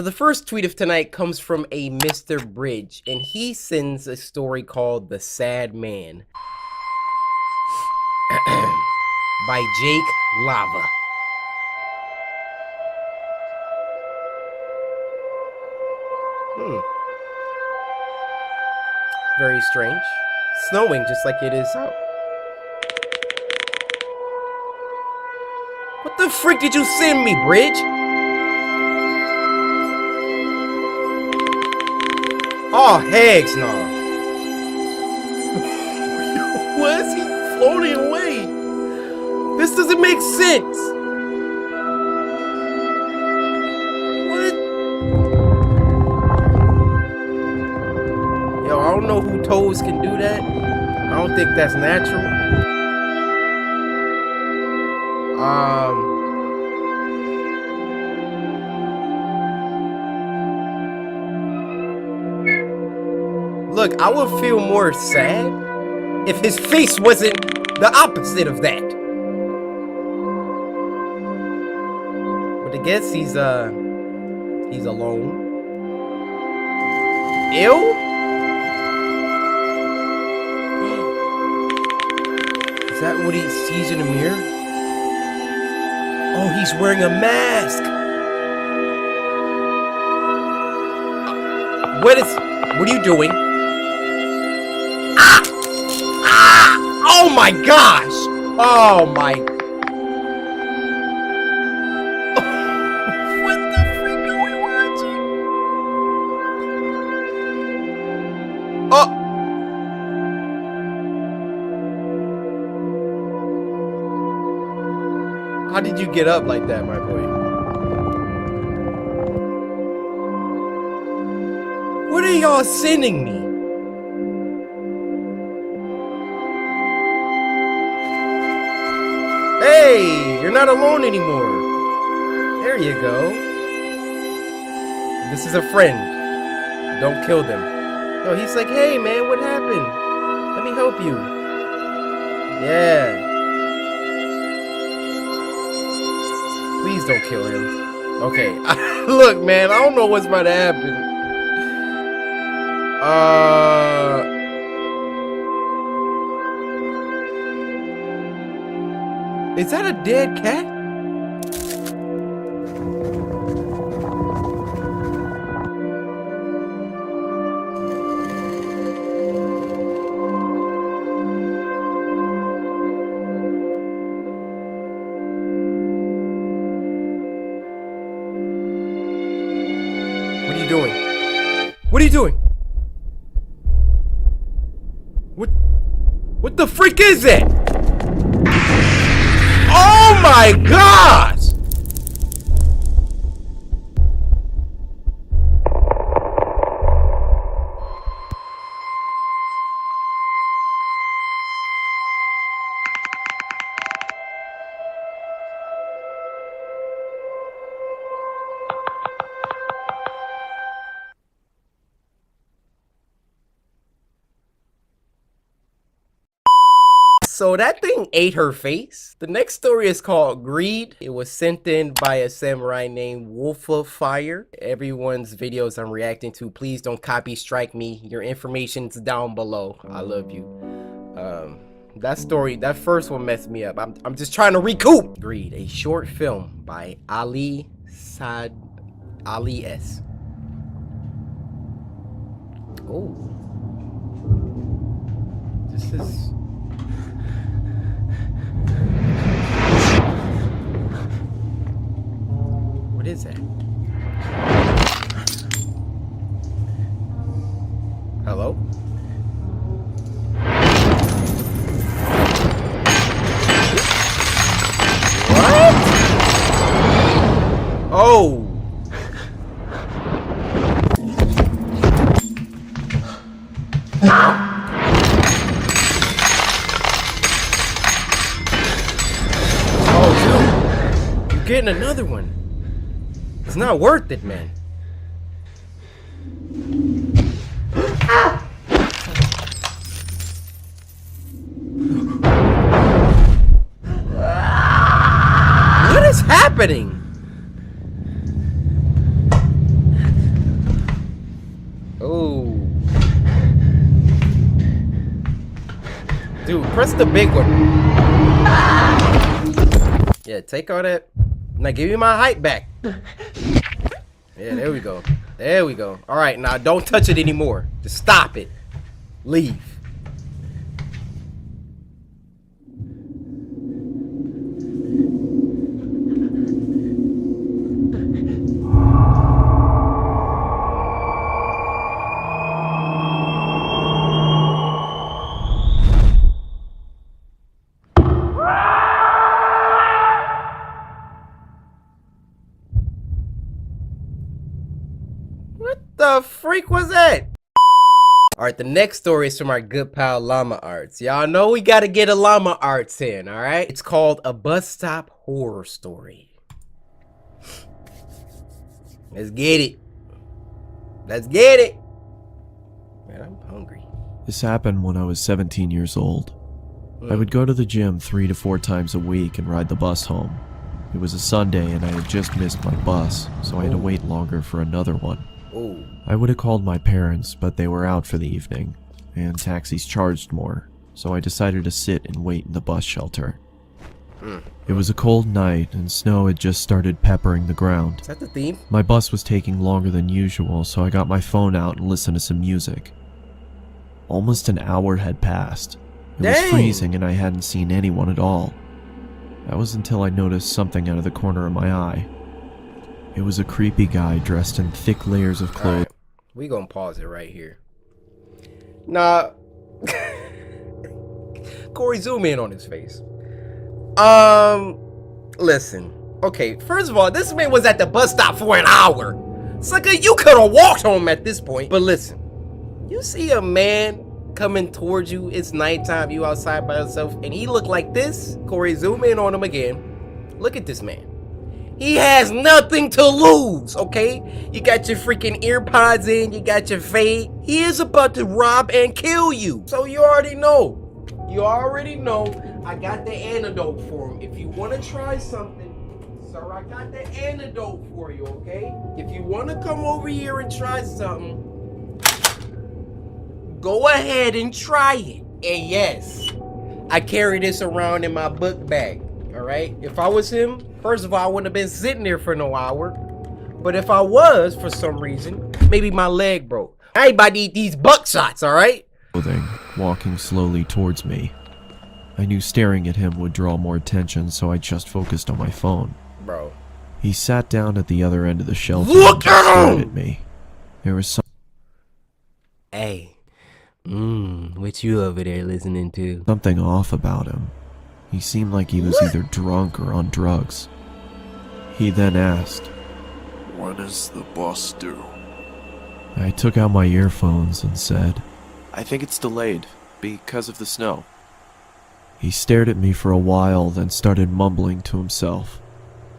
The first tweet of tonight comes from a Mr. Bridge, and he sends a story called The Sad Man by Jake Lava. Very strange. Snowing just like it is out. What the frick did you send me, Bridge? Oh, heck no. Why is he floating away? This doesn't make sense. What? Yo, I don't know who toes can do that. I don't think that's natural. Look, I would feel more sad if his face wasn't the opposite of that. But I guess he's alone. Ew? Is that what he sees in the mirror? Oh, he's wearing a mask. What are you doing? Oh my gosh! Oh my... What the freak are we watching? Oh! How did you get up like that, my boy? What are y'all sending me? Hey, you're not alone anymore. There you go. This is a friend. Don't kill them. No, he's like, hey man, what happened? Let me help you. Yeah. Please don't kill him. Okay. Look, man, I don't know what's about to happen. Is that a dead cat? What are you doing? What are you doing? What the freak is that? Oh my gosh! So that thing ate her face. The next story is called Greed. It was sent in by a samurai named Wolf of Fire. Everyone's videos I'm reacting to, please don't copy strike me. Your information's down below. I love you. That story, that first one messed me up. I'm just trying to recoup. Greed, a short film by Ali S. Oh. This is... What is that? Hello? What? Oh! Oh, dude. You're getting another one. It's not worth it, man. What is happening? Dude, press the big one. Yeah, take all that. Now give me my height back. Yeah, there we go. There we go. All right, now don't touch it anymore. Just stop it. Leave. What the freak was that? All right, the next story is from our good pal Llama Arts. Y'all know we got to get a Llama Arts in, all right? It's called A Bus Stop Horror Story. Let's get it. Let's get it. Man, I'm hungry. This happened when I was 17 years old. I would go to the gym 3 to 4 times a week and ride the bus home. It was a Sunday and I had just missed my bus, so I had to wait longer for another one. Ooh. I would have called my parents, but they were out for the evening, and taxis charged more, so I decided to sit and wait in the bus shelter. It was a cold night, and snow had just started peppering the ground. Is that the theme? My bus was taking longer than usual, so I got my phone out and listened to some music. Almost an hour had passed. It was freezing and I hadn't seen anyone at all. That was until I noticed something out of the corner of my eye. It was a creepy guy dressed in thick layers of clothes. Right. We gonna pause it right here. Nah. Corey, zoom in on his face. Listen. Okay, first of all, this man was at the bus stop for an hour. Sucker, you could have walked home at this point. But listen, you see a man coming towards you, it's nighttime, you outside by yourself, and he look like this. Corey, zoom in on him again. Look at this man. He has nothing to lose, okay? You got your freaking ear pods in, you got your fade. He is about to rob and kill you. So you already know. You already know I got the antidote for him. If you want to try something, sir, I got the antidote for you, okay? If you want to come over here and try something, go ahead and try it. And yes, I carry this around in my book bag, all right? If I was him, first of all, I wouldn't have been sitting there for no hour. But if I was, for some reason, maybe my leg broke. I ain't about to eat these buckshots, all right? Walking slowly towards me. I knew staring at him would draw more attention, so I just focused on my phone. Bro. He sat down at the other end of the shelter Look and at stared him! at me. There was Hey. What you over there listening to? something off about him. He seemed like he was either drunk or on drugs. He then asked, When is the bus due? I took out my earphones and said, I think it's delayed because of the snow. He stared at me for a while, then started mumbling to himself.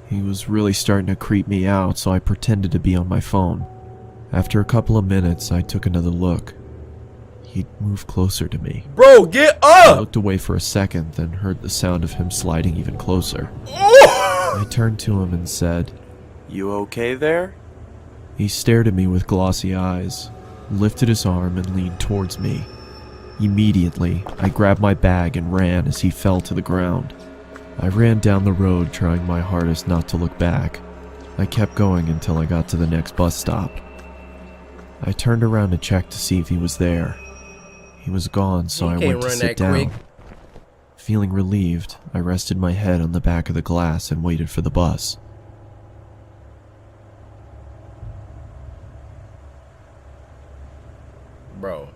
He was really starting to creep me out, so I pretended to be on my phone. After a couple of minutes, I took another look. He'd moved closer to me. Bro, get I up! looked away for a second, then heard the sound of him sliding even closer. I turned to him and said, You okay there? He stared at me with glossy eyes, lifted his arm and leaned towards me. Immediately, I grabbed my bag and ran as he fell to the ground. I ran down the road, trying my hardest not to look back. I kept going until I got to the next bus stop. I turned around to check to see if he was there. He was gone, so I went to sit down. Feeling relieved, I rested my head on the back of the glass and waited for the bus. Bro.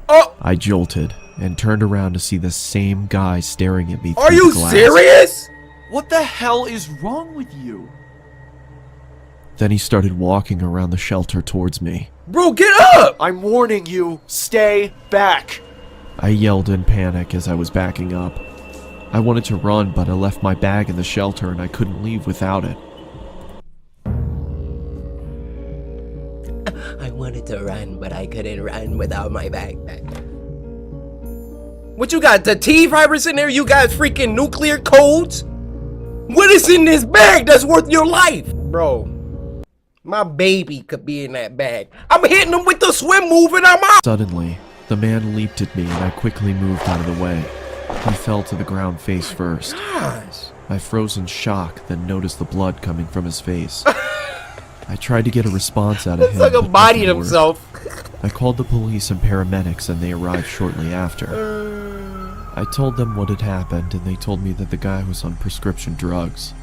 Oh! I jolted and turned around to see the same guy staring at me through Are you the glass. serious? What the hell is wrong with you? Then he started walking around the shelter towards me. Bro, get up! I'm warning you, stay back. I yelled in panic as I was backing up. I wanted to run, but I left my bag in the shelter and I couldn't leave without it. I wanted to run, but I couldn't run without my backpack. What you got? The T-virus in there? You got freaking nuclear codes? What is in this bag that's worth your life? Bro, my baby could be in that bag. I'm hitting him with the swim move and I'm out. Suddenly, The man leaped at me and I quickly moved out of the way. He fell to the ground face first. Gosh. I froze in shock, then noticed the blood coming from his face. I tried to get a response out of It's him. like a but bodied nothing worked. himself. I called the police and paramedics and they arrived shortly after. I told them what had happened and they told me that the guy was on prescription drugs.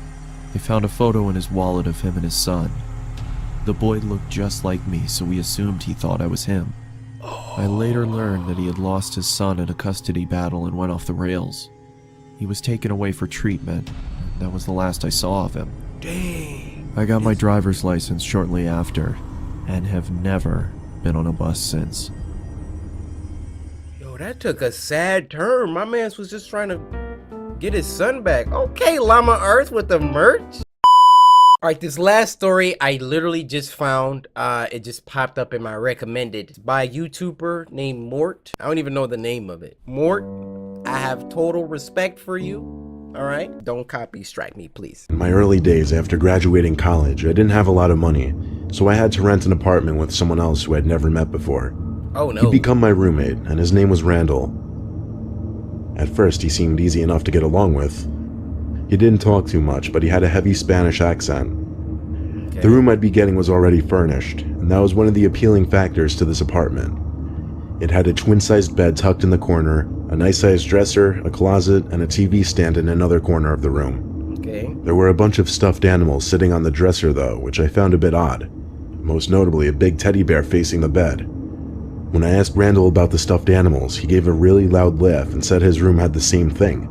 They found a photo in his wallet of him and his son. The boy looked just like me, so we assumed he thought I was him. I later learned that he had lost his son in a custody battle and went off the rails. He was taken away for treatment, and that was the last I saw of him. Dang. I got my driver's license shortly after, and have never been on a bus since. Yo, that took a sad turn. My mans was just trying to get his son back. Okay, Llama Earth with the merch. All right, this last story I literally just found. It just popped up in my recommended. It's by a YouTuber named Mort. I don't even know the name of it. Mort, I have total respect for you. All right, don't copy strike me, please. In my early days after graduating college, I didn't have a lot of money, so I had to rent an apartment with someone else who I'd never met before. Oh no. He'd become my roommate, and his name was Randall. At first, he seemed easy enough to get along with. He didn't talk too much, but he had a heavy Spanish accent. Okay. The room I'd be getting was already furnished, and that was one of the appealing factors to this apartment. It had a twin-sized bed tucked in the corner, a nice-sized dresser, a closet, and a TV stand in another corner of the room. Okay. There were a bunch of stuffed animals sitting on the dresser though, which I found a bit odd. Most notably a big teddy bear facing the bed. When I asked Randall about the stuffed animals, he gave a really loud laugh and said his room had the same thing.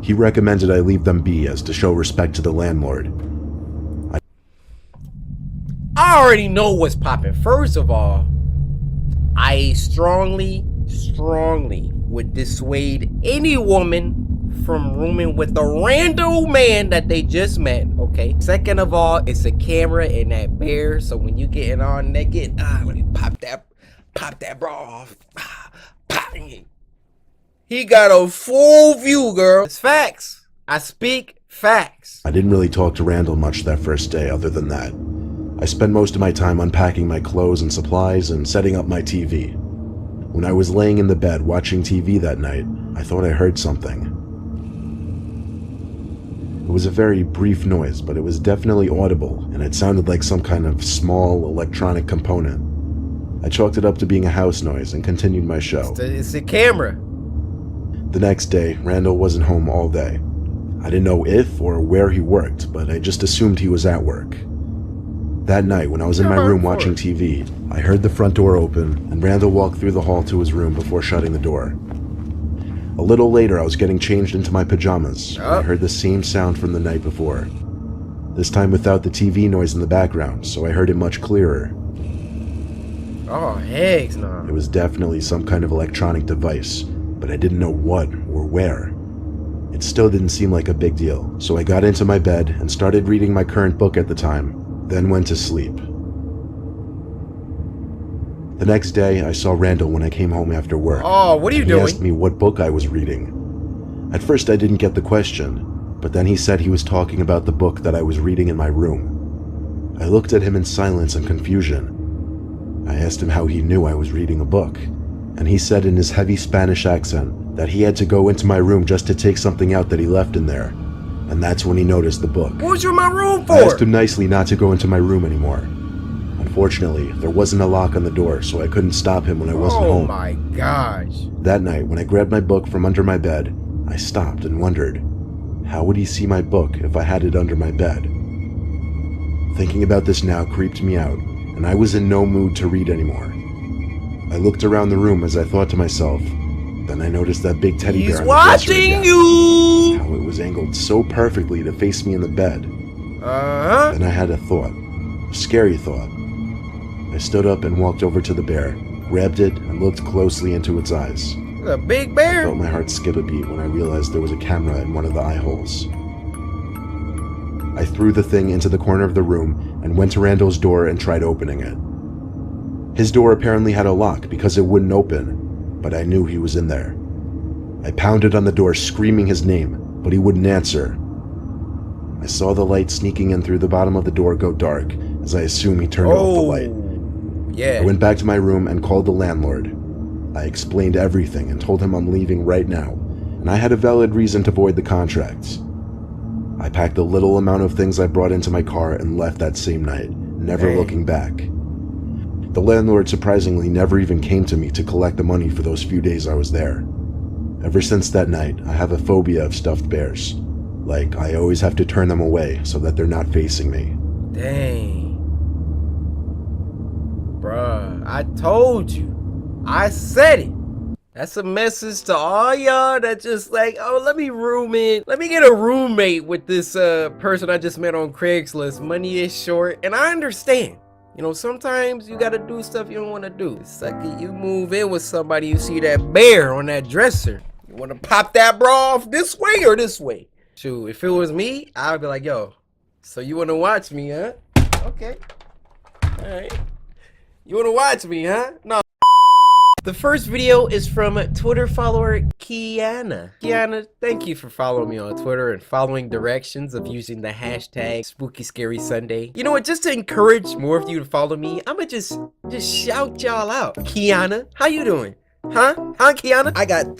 He recommended I leave them be as to show respect to the landlord. I already know what's popping. First of all, I strongly would dissuade any woman from rooming with a random man that they just met, okay? Second of all, it's a camera in that bear, so when you getting on naked, let me pop that bra off. Pop. He got a full view, girl. It's facts. I speak facts. I didn't really talk to Randall much that first day other than that. I spent most of my time unpacking my clothes and supplies and setting up my TV. When I was laying in the bed watching TV that night, I thought I heard something. It was a very brief noise, but it was definitely audible, and it sounded like some kind of small electronic component. I chalked it up to being a house noise and continued my show. It's the camera. The next day, Randall wasn't home all day. I didn't know if or where he worked, but I just assumed he was at work. That night, when I was in my room watching TV, I heard the front door open, and Randall walked through the hall to his room before shutting the door. A little later, I was getting changed into my pajamas, and I heard the same sound from the night before. This time without the TV noise in the background, so I heard it much clearer. Oh, heck no. It was definitely some kind of electronic device, but I didn't know what or where. It still didn't seem like a big deal, so I got into my bed and started reading my current book at the time, then went to sleep. The next day, I saw Randall when I came home after work. Oh, what are you doing? He asked me what book I was reading. At first, I didn't get the question, but then he said he was talking about the book that I was reading in my room. I looked at him in silence and confusion. I asked him how he knew I was reading a book, and he said in his heavy Spanish accent that he had to go into my room just to take something out that he left in there, and that's when he noticed the book. What was you in my room for? I asked him nicely not to go into my room anymore. Unfortunately, there wasn't a lock on the door, so I couldn't stop him when I wasn't home. Oh my gosh. That night, when I grabbed my book from under my bed, I stopped and wondered, how would he see my book if I had it under my bed? Thinking about this now creeped me out, and I was in no mood to read anymore. I looked around the room as I thought to myself, then I noticed that big teddy bear on the dresser watching again. you! How it was angled so perfectly to face me in the bed. Uh-huh. Then I had a thought, a scary thought. I stood up and walked over to the bear, grabbed it, and looked closely into its eyes. A big I bear? felt my heart skip a beat when I realized there was a camera in one of the eye holes. I threw the thing into the corner of the room and went to Randall's door and tried opening it. His door apparently had a lock because it wouldn't open, but I knew he was in there. I pounded on the door screaming his name, but he wouldn't answer. I saw the light sneaking in through the bottom of the door go dark, as I assume he turned off the light. I Yeah. went back to my room and called the landlord. I explained everything and told him I'm leaving right now, and I had a valid reason to void the contracts. I packed the little amount of things I brought into my car and left that same night, never looking back. The landlord surprisingly never even came to me to collect the money for those few days I was there. Ever since that night, I have a phobia of stuffed bears. Like, I always have to turn them away so that they're not facing me. Dang. Bruh, I told you. I said it. That's a message to all y'all that just like, oh, let me get a roommate with this person I just met on Craigslist. Money is short, and I understand. You know, sometimes you gotta do stuff you don't want to do. It's like you move in with somebody, you see that bear on that dresser. You want to pop that bra off this way or this way? Shoot, if it was me, I'd be like, yo, so you want to watch me, huh? Okay. All right. You want to watch me, huh? No. The first video is from Twitter follower Kiana. Kiana, thank you for following me on Twitter and following directions of using the hashtag Spooky Scary Sunday. You know what, just to encourage more of you to follow me, I'ma just shout y'all out. Kiana, how you doing? Huh, Kiana? I got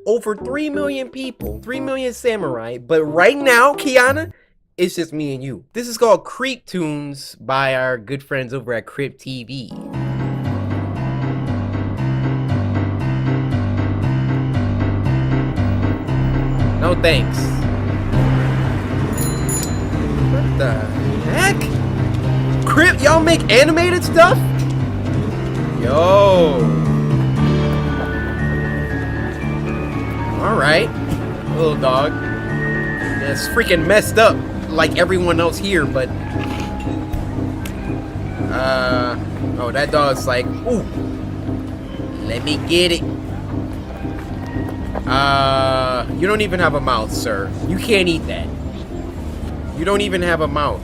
over 3 million people, 3 million samurai, but right now, Kiana, it's just me and you. This is called Creep Tunes by our good friends over at Crypt TV. No thanks. What the heck? Crypt, y'all make animated stuff? Yo. Alright. Little dog. It's freaking messed up like everyone else here, but oh, that dog's like, ooh, let me get it. You don't even have a mouth, sir. You can't eat that. You don't even have a mouth.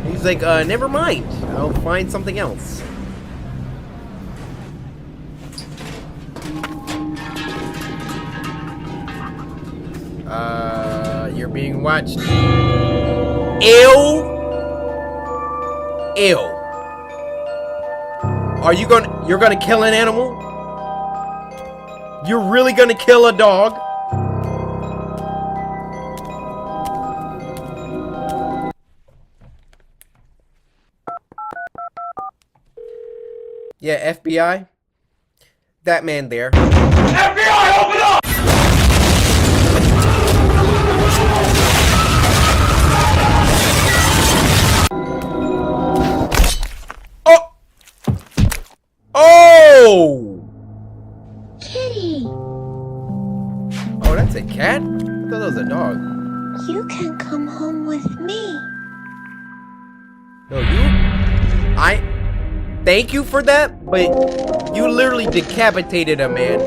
He's like, never mind. I'll find something else. You're being watched. Ew. Ew. You're gonna kill an animal? You're really gonna kill a dog? Yeah, FBI? That man there. FBI, open up! Oh! Kitty, Oh, that's a cat? I thought that was a dog. you can come home with me. No, thank you for that, but you literally decapitated a man.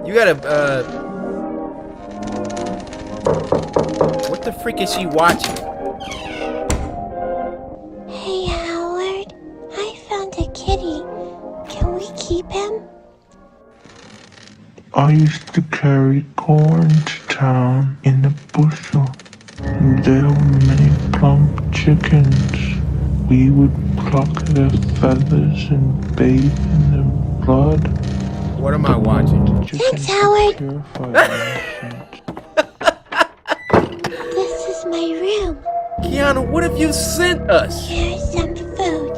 You gotta, what the freak is she watching? Hey, Howard, I found a kitty. Can we keep him? I used to carry corn to town in a bushel, and there were many plump chickens. We would pluck their feathers and bathe in their blood. What am I watching? Thanks, Howard. Purify the innocent. This is my room. Kiana, what have you sent us? Here's some food.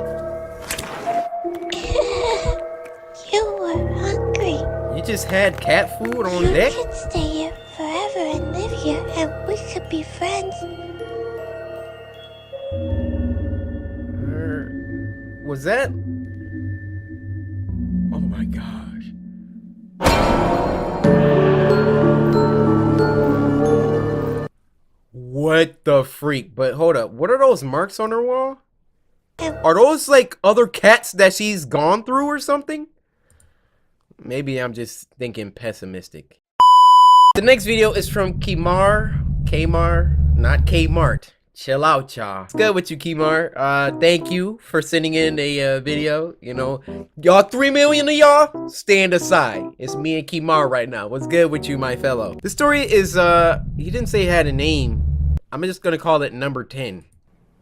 You were hungry. You just had cat food on You deck? could stay here forever and live here, and we could be friends. Was that? Oh my gosh. What the freak? But hold up, what are those marks on her wall? Are those like other cats that she's gone through or something? Maybe I'm just thinking pessimistic. The next video is from Kmart, not Kmart. Chill out, y'all. What's good with you, Kmart? Thank you for sending in a video. You know, y'all 3 million of y'all, stand aside. It's me and Kmart right now. What's good with you, my fellow? The story is, he didn't say he had a name. I'm just gonna call it number 10.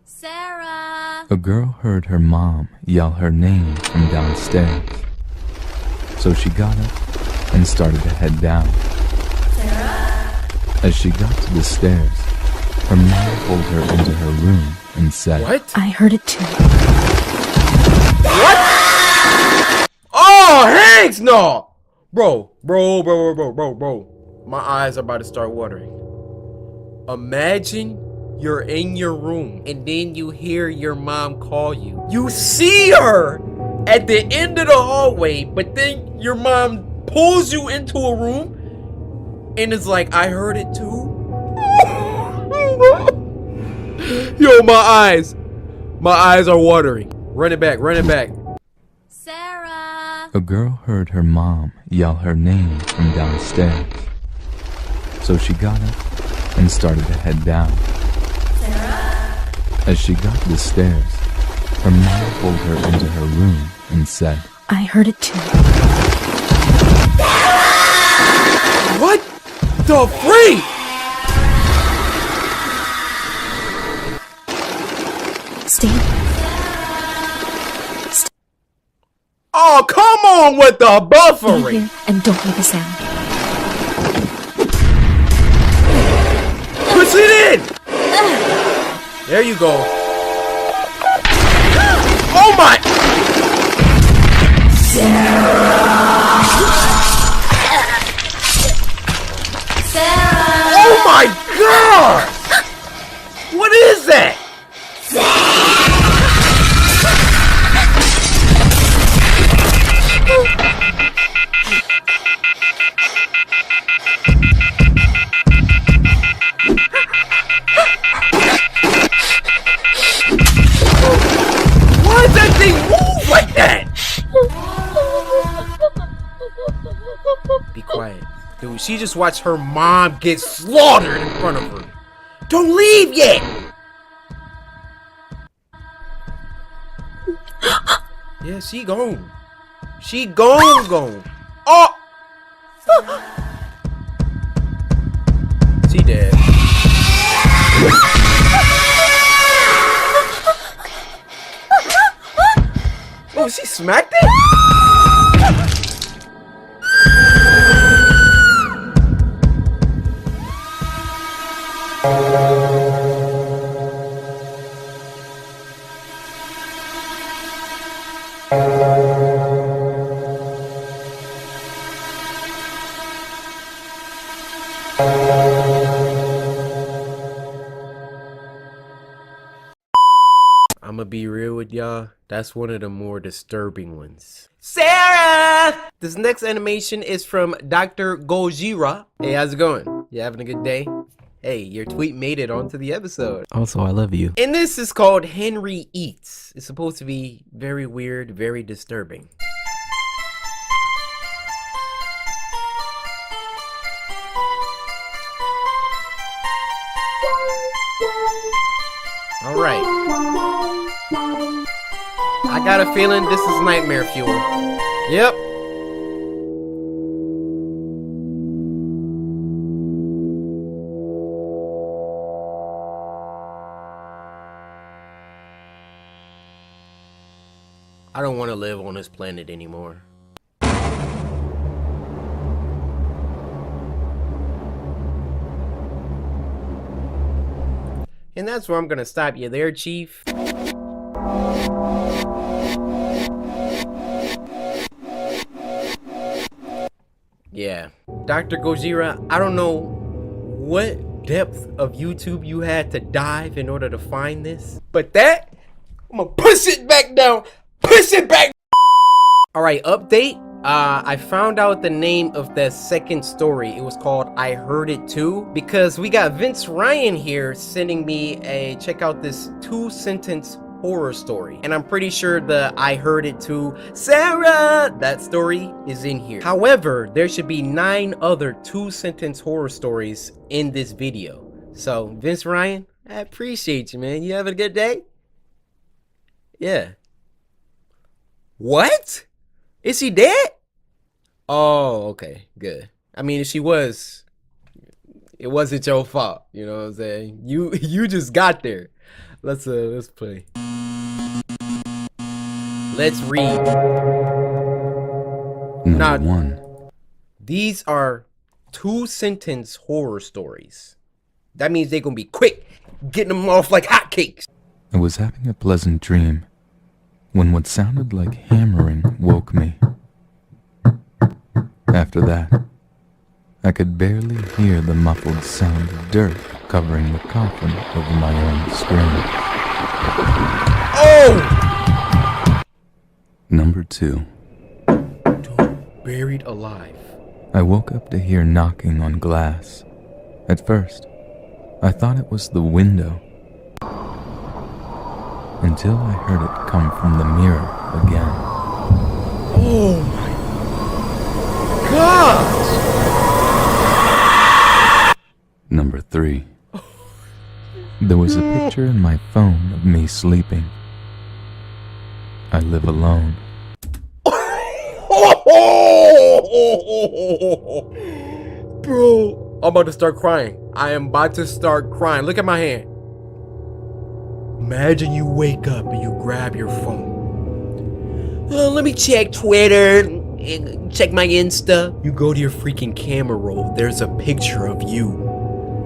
Sarah! A girl heard her mom yell her name from downstairs. So she got up and started to head down. Sarah! As she got to the stairs, her mom pulled her into her room and said, What? I heard it too. What? Oh, Hanks, no! Bro. My eyes are about to start watering. Imagine you're in your room and then you hear your mom call you. You see her at the end of the hallway, but then your mom pulls you into a room and is like, I heard it too. Yo, my eyes are watering. Run it back. Sarah! a girl heard her mom yell her name from downstairs. So she got up and started to head down. Sarah! As she got to the stairs, her mom pulled her into her room and said, I heard it too. What the freak? Stay. Oh, come on with the Stay buffering. here and don't make a sound. Push it in. There you go. Oh my. Oh my God. What is that? Why does that thing move like that? Be quiet. Dude, she just watched her mom get slaughtered in front of her. Don't leave yet! Yeah, she gone. She gone. Oh! She dead. Oh, she smacked it? I'ma be real with y'all. That's one of the more disturbing ones. Sarah! This next animation is from Dr. Gojira. Hey, how's it going? You having a good day? Hey, your tweet made it onto the episode. Also, I love you. And this is called Henry Eats. It's supposed to be very weird, very disturbing. All right. I got a feeling this is nightmare fuel. Yep. I don't want to live on this planet anymore. And that's where I'm gonna stop you there, Chief. Yeah. Dr. Gojira, I don't know what depth of YouTube you had to dive in order to find this, but that, I'm gonna push it back down. Push it back. Alright, update. I found out the name of the second story. It was called I Heard It Too, because we got Vince Ryan here sending me a check out this 2-sentence horror story. And I'm pretty sure the I Heard It Too, Sarah, that story is in here. However, there should be 9 other 2-sentence horror stories in this video. So, Vince Ryan, I appreciate you, man. You having a good day? Yeah. What? Is she dead? Oh, okay, good. I mean, if she was, It wasn't your fault. You know what I'm saying? You just got there. Let's play. Let's read. Number 1. These are 2-sentence horror stories. That means they're gonna be quick, getting them off like hotcakes. I was having a pleasant dream when what sounded like hammering woke me. After that, I could barely hear the muffled sound of dirt covering the coffin over my own screen. Oh! Number 2. Buried alive. I woke up to hear knocking on glass. At first, I thought it was the window, until I heard it come from the mirror again. Oh my God! Number 3. There was a picture in my phone of me sleeping. I live alone. Bro, I'm about to start crying. I am about to start crying. Look at my hand. Imagine you wake up and you grab your phone. Let me check Twitter, check my Insta. You go to your freaking camera roll. There's a picture of you.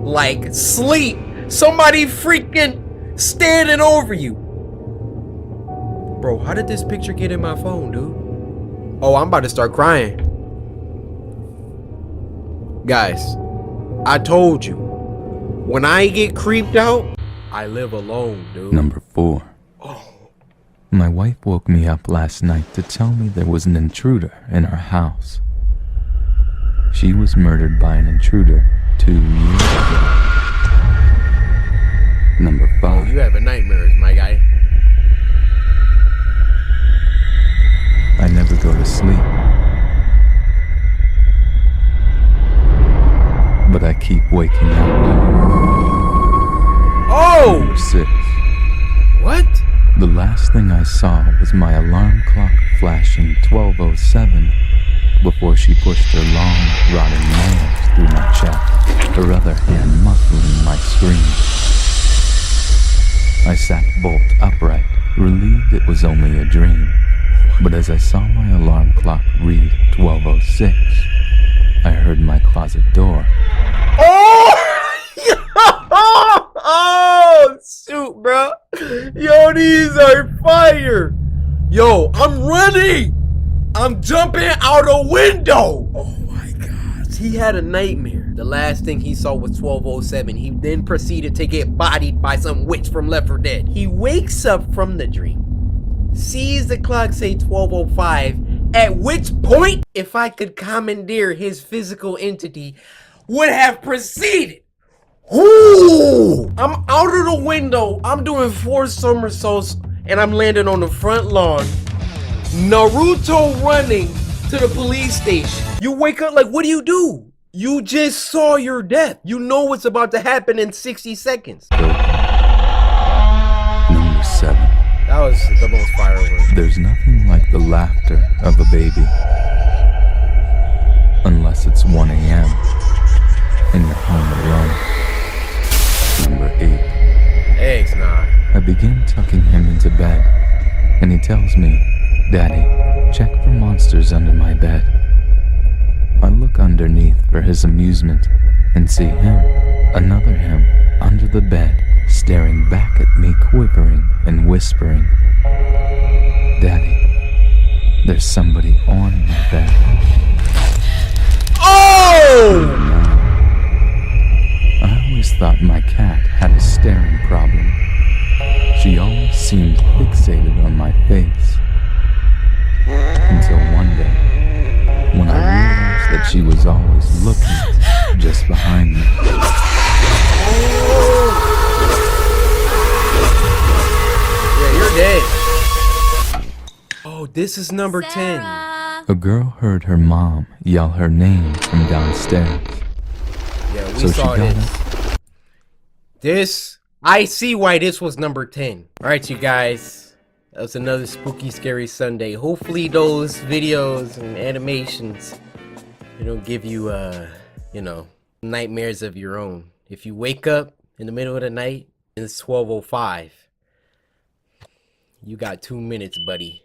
Like, sleep. Somebody freaking standing over you. Bro, how did this picture get in my phone, dude? Oh, I'm about to start crying. Guys, I told you. When I get creeped out, I live alone, dude. Number 4. Oh. My wife woke me up last night to tell me there was an intruder in our house. She was murdered by an intruder 2 years ago. Number 5. Oh, you having nightmares, my guy. I never go to sleep, but I keep waking up. Oh! Number 6. What? The last thing I saw was my alarm clock flashing 12:07 before she pushed her long, rotting nails through my chest, her other hand muffling my scream. I sat bolt upright, relieved it was only a dream. But as I saw my alarm clock read 12:06, I heard my closet door. Oh! Oh, shoot, bro. Yo, these are fire. Yo, I'm running. I'm jumping out a window. Oh my gosh. He had a nightmare. The last thing he saw was 12:07. He then proceeded to get bodied by some witch from Left 4 Dead. He wakes up from the dream, sees the clock say 12:05, at which point, if I could commandeer his physical entity, would have proceeded. Ooh! I'm out of the window, I'm doing 4 somersaults, and I'm landing on the front lawn. Naruto running to the police station. You wake up like, what do? You just saw your death. You know what's about to happen in 60 seconds. Number 7. That was the most fireworks. There's nothing like the laughter of a baby. Unless it's 1 a.m. and you're home alone. Number 8. Eggs, nah. I begin tucking him into bed, and he tells me, "Daddy, check for monsters under my bed." I look underneath for his amusement and see him, another him, under the bed, staring back at me, quivering and whispering, "Daddy, there's somebody on my bed." Oh! I always thought my cat had a staring problem. She always seemed fixated on my face. Until one day, when I realized that she was always looking just behind me. Yeah, you're dead. Oh, this is number 10. A girl heard her mom yell her name from downstairs. Yeah, we So she saw got this. I see why this was number 10. Alright, you guys. That was another spooky, scary Sunday. Hopefully those videos and animations, give you, nightmares of your own. If you wake up in the middle of the night and it's 12:05, you got 2 minutes, buddy.